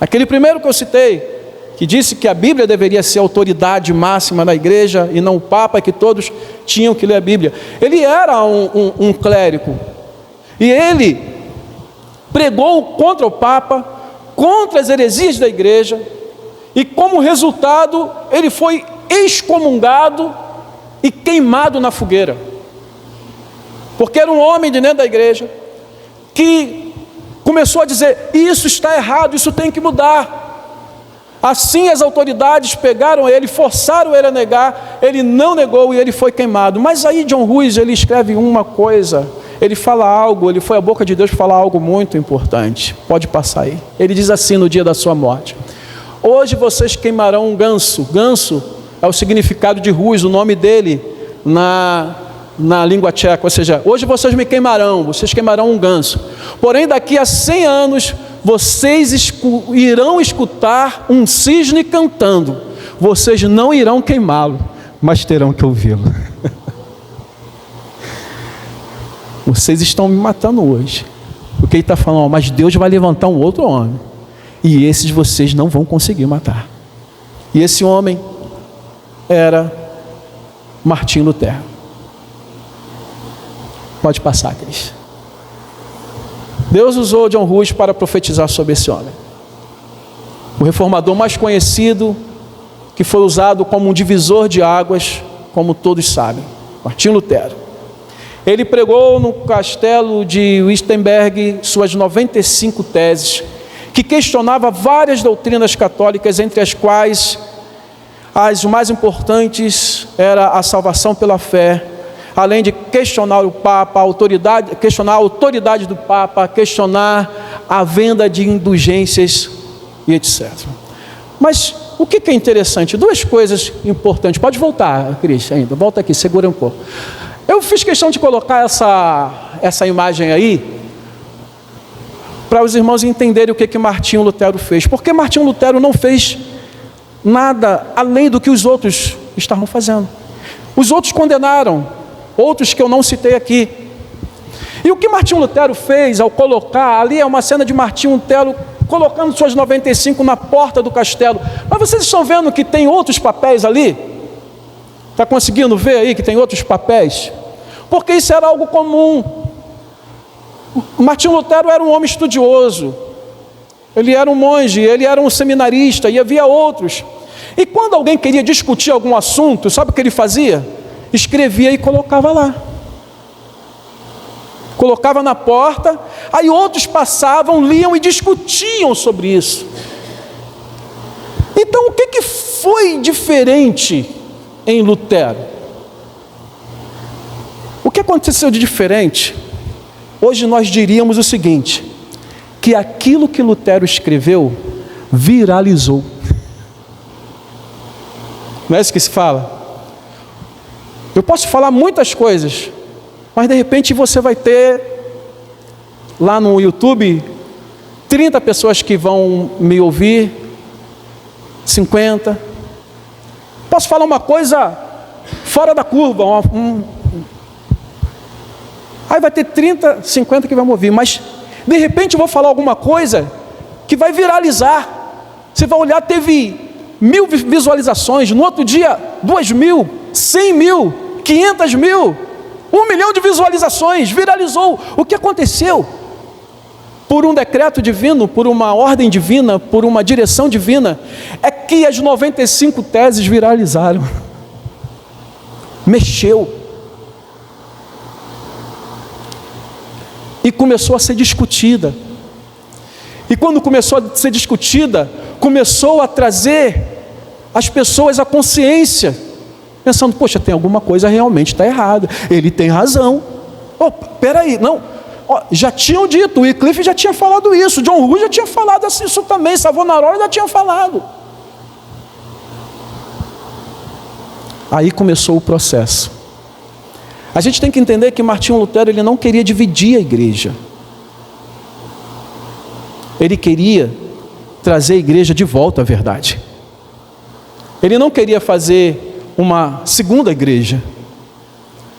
aquele primeiro que eu citei, que disse que a Bíblia deveria ser a autoridade máxima da igreja e não o Papa, que todos tinham que ler a Bíblia. Ele era um clérigo e ele pregou contra o Papa, contra as heresias da igreja, e como resultado ele foi excomungado e queimado na fogueira. Porque era um homem de dentro da igreja que começou a dizer, isso está errado, isso tem que mudar. Assim as autoridades pegaram ele, forçaram ele a negar, ele não negou e ele foi queimado. Mas aí John Hus, ele escreve uma coisa, ele fala algo, ele foi à boca de Deus para falar algo muito importante. Pode passar aí. Ele diz assim no dia da sua morte: hoje vocês queimarão um ganso. Ganso é o significado de Hus, o nome dele na língua tcheca, ou seja, hoje vocês queimarão um ganso. Porém, daqui a 100 anos, vocês irão escutar um cisne cantando. Vocês não irão queimá-lo, mas terão que ouvi-lo. Vocês estão me matando hoje. Porque ele está falando, mas Deus vai levantar um outro homem. E esses vocês não vão conseguir matar. E esse homem era Martinho Lutero. Pode passar, Cris. Deus usou John Hus para profetizar sobre esse homem. O reformador mais conhecido, que foi usado como um divisor de águas, como todos sabem, Martinho Lutero. Ele pregou no castelo de Wittenberg suas 95 teses, que questionava várias doutrinas católicas, entre as quais as mais importantes era a salvação pela fé, além de questionar o Papa, questionar a autoridade do Papa, questionar a venda de indulgências e etc. Mas o que é interessante? Duas coisas importantes. Pode voltar, Cris, ainda. Volta aqui, segura um pouco. Eu fiz questão de colocar essa imagem aí para os irmãos entenderem o que Martinho Lutero fez. Porque Martinho Lutero não fez nada além do que os outros estavam fazendo. Os outros condenaram, outros que eu não citei aqui. E o que Martinho Lutero fez ao colocar, ali é uma cena de Martinho Lutero colocando suas 95 na porta do castelo. Mas vocês estão vendo que tem outros papéis ali? Está conseguindo ver aí que tem outros papéis? Porque isso era algo comum. Martinho Lutero era um homem estudioso, ele era um monge, ele era um seminarista, e havia outros. E quando alguém queria discutir algum assunto, sabe o que ele fazia? Escrevia e colocava lá. Colocava na porta, aí outros passavam, liam e discutiam sobre isso. Então, o que foi diferente em Lutero? O que aconteceu de diferente? Hoje nós diríamos o seguinte, que aquilo que Lutero escreveu viralizou. Não é isso que se fala? Eu posso falar muitas coisas, mas de repente você vai ter lá no YouTube 30 pessoas que vão me ouvir, 50. Posso falar uma coisa fora da curva, aí vai ter 30, 50 que vão me ouvir, mas de repente eu vou falar alguma coisa que vai viralizar. Você vai olhar, teve 1000 visualizações, no outro dia 2000, 100 mil, 500 mil, 1 milhão de visualizações, viralizou. O que aconteceu? Por um decreto divino, por uma ordem divina, por uma direção divina, é que as 95 teses viralizaram. Mexeu. E começou a ser discutida. E quando começou a ser discutida, começou a trazer as pessoas à consciência, pensando, poxa, tem alguma coisa realmente está errada, ele tem razão. Peraí, não, já tinham dito, o Wycliffe já tinha falado isso, John Hus já tinha falado isso também, Savonarola já tinha falado. Aí começou o processo. A gente tem que entender que Martinho Lutero, ele não queria dividir a igreja. Ele queria trazer a igreja de volta à verdade. Ele não queria fazer uma segunda igreja,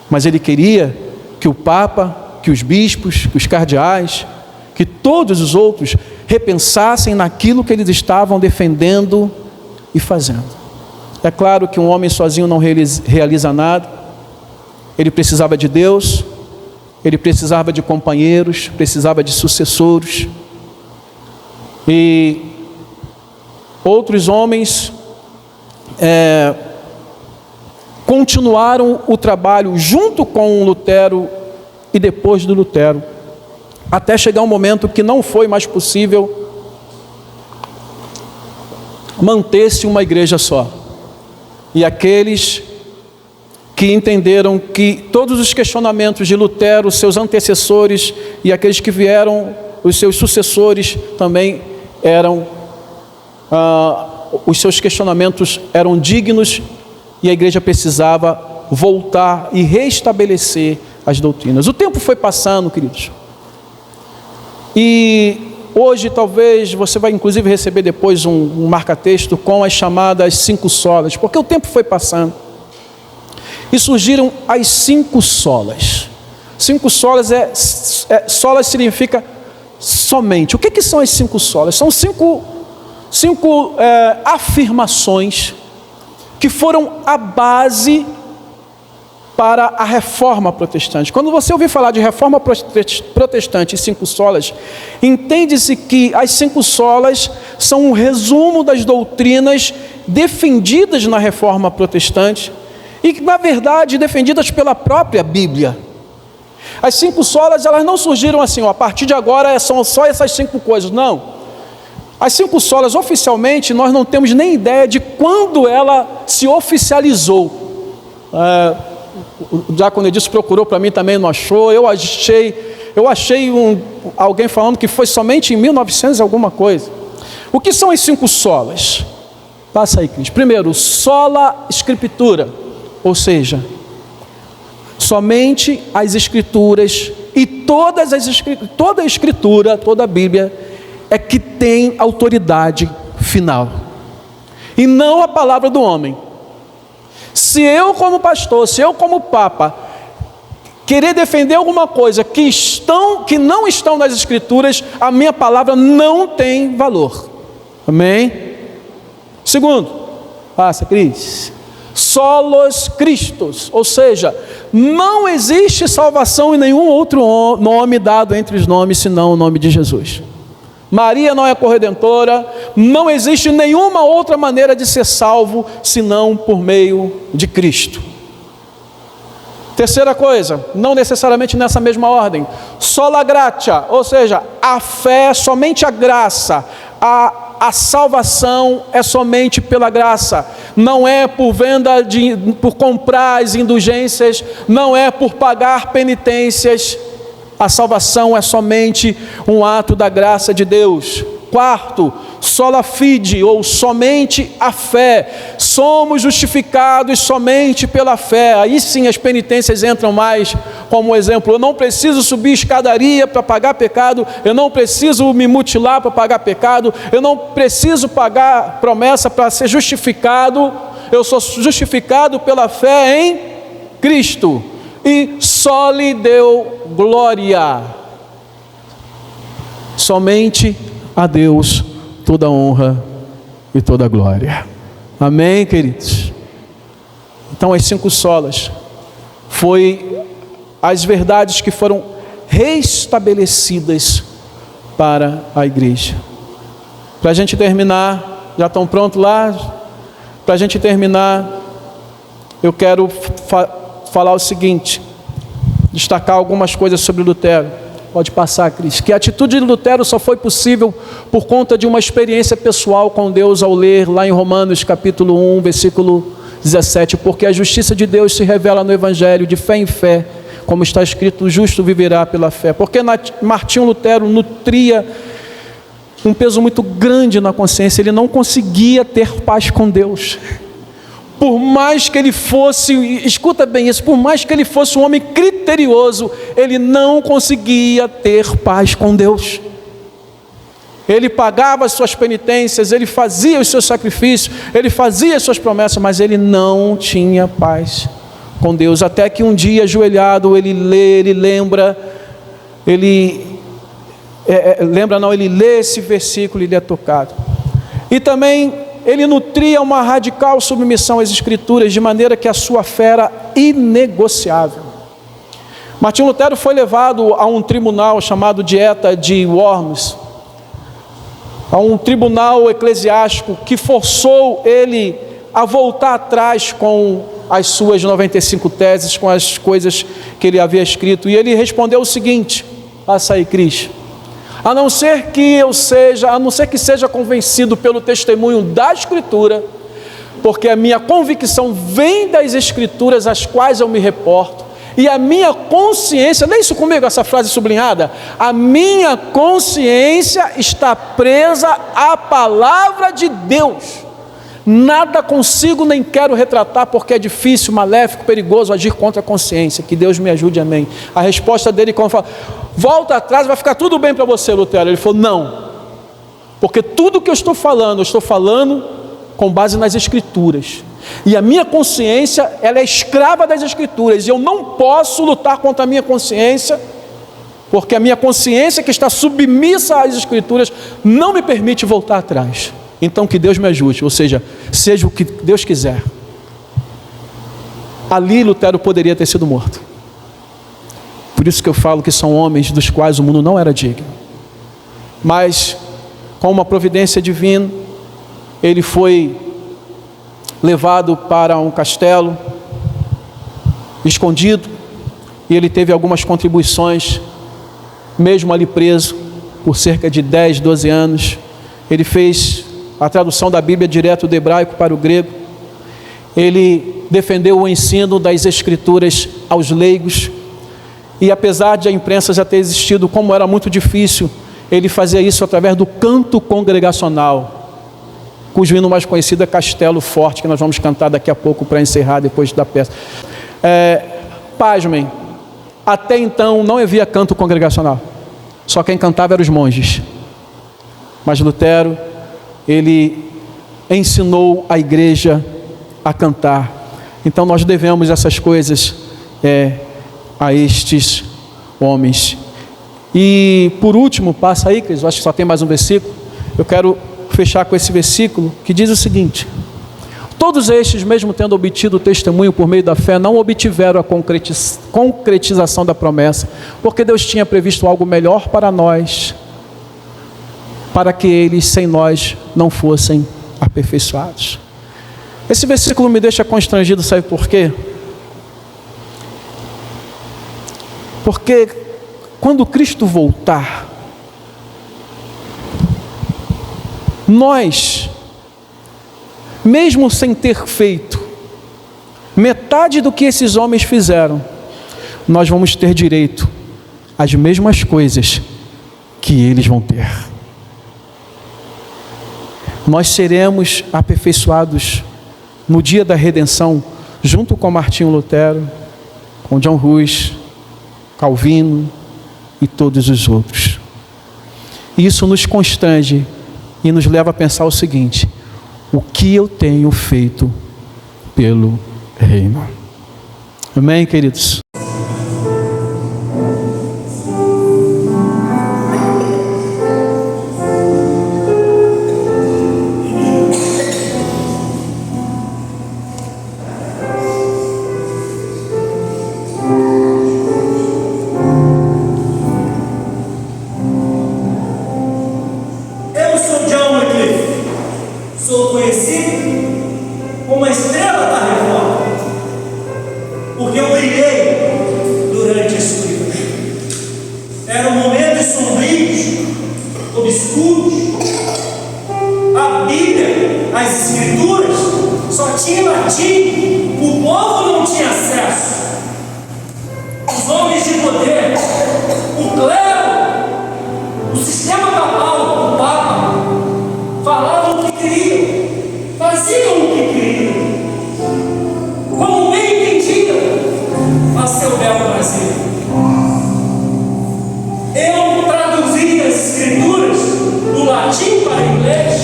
mas ele queria que o Papa, que os bispos, que os cardeais, que todos os outros repensassem naquilo que eles estavam defendendo e fazendo. É claro que um homem sozinho não realiza nada. Ele precisava de Deus, ele precisava de companheiros, precisava de sucessores. E outros homens continuaram o trabalho junto com Lutero e depois do Lutero, até chegar um momento que não foi mais possível manter-se uma igreja só. E aqueles que entenderam que todos os questionamentos de Lutero, seus antecessores e aqueles que vieram, os seus sucessores também eram, os seus questionamentos eram dignos, e a igreja precisava voltar e restabelecer as doutrinas. O tempo foi passando, queridos, e hoje talvez você vai inclusive receber depois um marca-texto com as chamadas 5 solas, porque o tempo foi passando e surgiram as 5 solas. 5 solas solas significa somente. O que são as 5 solas? São cinco afirmações que foram a base para a reforma protestante. Quando você ouvir falar de reforma protestante e 5 solas, entende-se que as 5 solas são um resumo das doutrinas defendidas na reforma protestante e que, na verdade, defendidas pela própria Bíblia. As 5 solas, elas não surgiram assim, a partir de agora são só essas 5 coisas, não. As 5 solas, oficialmente, nós não temos nem ideia de quando ela se oficializou. O diácono Edilson procurou para mim também, não achou. Eu achei alguém falando que foi somente em 1900 alguma coisa. O que são as 5 solas? Passa aí, Cris. Primeiro, sola scriptura, ou seja, somente as escrituras e toda a escritura, toda a Bíblia é que tem autoridade final, e não a palavra do homem. Se eu como pastor, se eu como papa querer defender alguma coisa que não estão nas escrituras, a minha palavra não tem valor. Amém? Segundo, passa, Cris. Solos Christus, ou seja, não existe salvação em nenhum outro nome dado entre os nomes, senão o nome de Jesus. Maria não é corredentora, não existe nenhuma outra maneira de ser salvo, senão por meio de Cristo. Terceira coisa, não necessariamente nessa mesma ordem, sola gratia, ou seja, a fé, somente a graça, a salvação é somente pela graça, não é por por comprar as indulgências, não é por pagar penitências, a salvação é somente um ato da graça de Deus. Quarto, sola fide, ou somente a fé. Somos justificados somente pela fé. Aí sim as penitências entram mais como exemplo. Eu não preciso subir escadaria para pagar pecado, eu não preciso me mutilar para pagar pecado, eu não preciso pagar promessa para ser justificado. Eu sou justificado pela fé em Cristo. E só lhe deu glória. Somente a Deus toda honra e toda glória. Amém, queridos? Então as 5 solas foi as verdades que foram restabelecidas para a igreja. Para a gente terminar, já estão prontos lá? Para a gente terminar, eu quero falar o seguinte, destacar algumas coisas sobre Lutero. Pode passar, Cris. Que a atitude de Lutero só foi possível por conta de uma experiência pessoal com Deus ao ler lá em Romanos capítulo 1, versículo 17, porque a justiça de Deus se revela no Evangelho de fé em fé, como está escrito, o justo viverá pela fé. Porque Martinho Lutero nutria um peso muito grande na consciência, ele não conseguia ter paz com Deus. Por mais que ele fosse, escuta bem isso, por mais que ele fosse um homem criterioso, ele não conseguia ter paz com Deus. Ele pagava as suas penitências, ele fazia os seus sacrifícios, ele fazia as suas promessas, mas ele não tinha paz com Deus. Até que um dia, ajoelhado, ele lê, ele lê esse versículo e ele é tocado. E também ele nutria uma radical submissão às Escrituras, de maneira que a sua fé era inegociável. Martinho Lutero foi levado a um tribunal chamado Dieta de Worms, a um tribunal eclesiástico que forçou ele a voltar atrás com as suas 95 teses, com as coisas que ele havia escrito. E ele respondeu o seguinte, passa aí, Cris. A não ser que seja convencido pelo testemunho da Escritura, porque a minha convicção vem das Escrituras às quais eu me reporto, e a minha consciência, lê isso comigo, essa frase sublinhada, a minha consciência está presa à palavra de Deus. Nada consigo nem quero retratar, porque é difícil, maléfico, perigoso agir contra a consciência. Que Deus me ajude, amém. A resposta dele, quando fala, volta atrás, vai ficar tudo bem para você, Lutero. Ele falou, não, porque tudo que eu estou falando com base nas Escrituras. E a minha consciência, ela é escrava das Escrituras, e eu não posso lutar contra a minha consciência, porque a minha consciência, que está submissa às Escrituras, não me permite voltar atrás. Então que Deus me ajude, ou seja o que Deus quiser. Ali Lutero poderia ter sido morto. Por isso que eu falo que são homens dos quais o mundo não era digno. Mas, com uma providência divina, ele foi levado para um castelo, escondido, e ele teve algumas contribuições, mesmo ali preso, por cerca de 10, 12 anos. Ele fez a tradução da Bíblia direto do hebraico para o grego. Ele defendeu o ensino das Escrituras aos leigos, e apesar de a imprensa já ter existido, como era muito difícil, ele fazia isso através do canto congregacional, cujo hino mais conhecido é Castelo Forte, que nós vamos cantar daqui a pouco para encerrar depois da peça. Pasmem, até então não havia canto congregacional, só quem cantava eram os monges. Mas Lutero, ele ensinou a igreja a cantar. Então nós devemos essas coisas a estes homens. E por último, passa aí, Cris, eu acho que só tem mais um versículo. Eu quero fechar com esse versículo que diz o seguinte: Todos estes, mesmo tendo obtido o testemunho por meio da fé, não obtiveram a concretização da promessa, porque Deus tinha previsto algo melhor para nós, para que eles sem nós não fossem aperfeiçoados. Esse versículo me deixa constrangido, sabe por quê? Porque quando Cristo voltar, nós, mesmo sem ter feito metade do que esses homens fizeram, nós vamos ter direito às mesmas coisas que eles vão ter. Nós seremos aperfeiçoados no dia da redenção, junto com Martinho Lutero, com John Hus, Calvino e todos os outros. Isso nos constrange e nos leva a pensar o seguinte: o que eu tenho feito pelo reino? Amém, queridos? Sou conhecido como a estrela da reforma, porque eu brilhei durante a escuridão. Eram momentos sombrios, obscuros. A Bíblia, as Escrituras, só tinha em latim, o povo não tinha acesso. Os homens de poder, o clero, o sistema papal, o Papa, falavam o que queriam, faziam o que queriam, como bem entendiam, a seu bel prazer. Eu traduzi as Escrituras do latim para o inglês.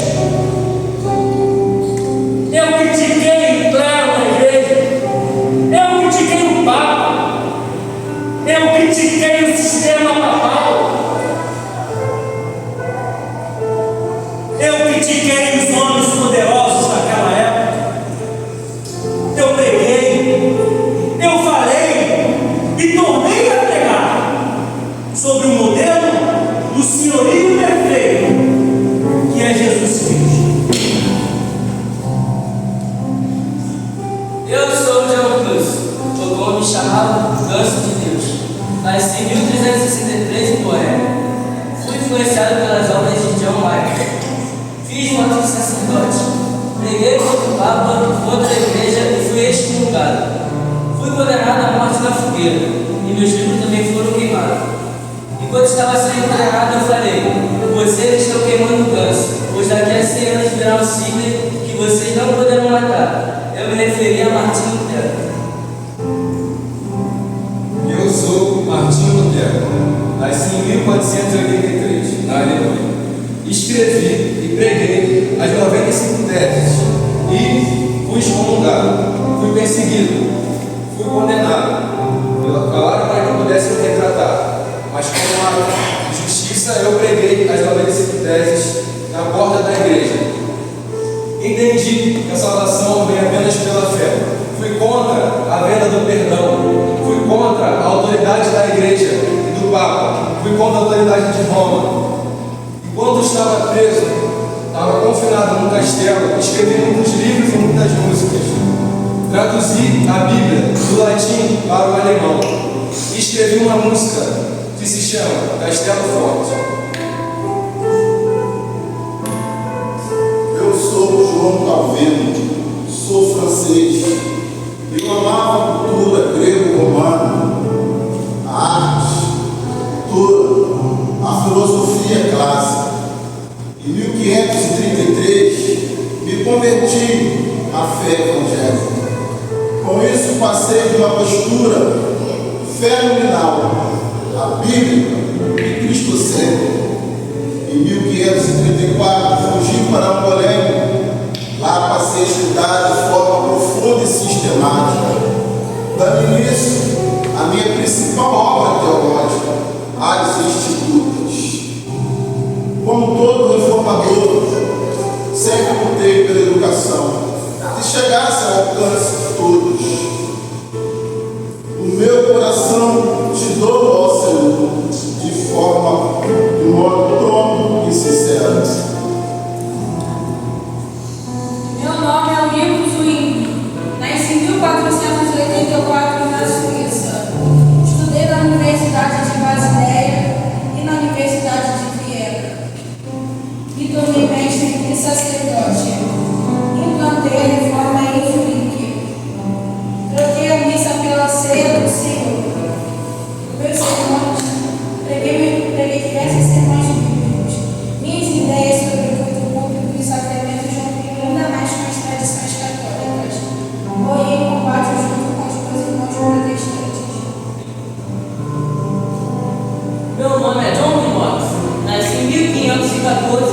Eu critiquei o clero da igreja. Eu critiquei o Papa. Eu critiquei o sistema papal. Eu critiquei os homens poderosos daquela época. Eu preguei, eu falei e tornei a pregar sobre o modelo do senhorio perfeito que é Jesus Cristo. Eu sou John Hus, ou como me chamavam, Ganso de Deus. Nasci em 1363 em Coreia. Fui influenciado pelas obras de John Michael. Fiz voto de sacerdote, preguei contra o Papa, contra a igreja e fui excomungado. Fui condenado à morte na fogueira e meus livros também foram queimados. Enquanto estava sendo condenado, eu falei: vocês estão queimando o ganso, pois daqui a 100 anos virá um cisne que vocês não poderão matar. Eu me referi a Martinho Lutero. Eu sou Martinho Lutero, nasci em 1483, na Alemanha. Escrevi e preguei as 95 teses e fui excomungado, fui perseguido, fui condenado. Falaram para que pudesse me retratar, mas como a justiça eu preguei as 95 teses na porta da igreja. Entendi que a salvação vem apenas pela fé. Fui contra a venda do perdão, fui contra a autoridade da igreja e do Papa, fui contra a autoridade de Roma. Enquanto estava preso, estava confinado num castelo, escrevi muitos livros e muitas músicas. Traduzi a Bíblia do latim para o alemão. E escrevi uma música que se chama Castelo Forte. Eu sou João Calvino, sou francês. Eu amava a cultura grego-romana, a arte, a cultura, a filosofia clássica. Em 1533, me converti à fé evangélica. Com isso, passei de uma postura fenomenal à Bíblia e cristocêntrica. Em 1534, fugi para Angolém. Lá passei a estudar de forma profunda e sistemática, dando início à minha principal obra teológica, as Institutas. Como todo reformador, sempre lutei pela educação, que chegasse ao alcance de todos. O meu coração te dou, ó Senhor, de modo pronto e sincero. Meu nome é William Zwingli. Nasci em 1484 na Suíça. Estudei na Universidade de Basileia e na Universidade de Viena. Me tornei mestre e sacerdote. Implantei a reforma em Zurique. Troquei a missa pela ceia do Senhor. Meus sermões, preguei diversos sermões bíblicos. Minhas ideias sobre o culto público e sacramentos rompiam ainda mais com as tradições católicas. Morri em combate junto com os meus irmãos protestantes. Meu nome é John Knox. Nasci em 1514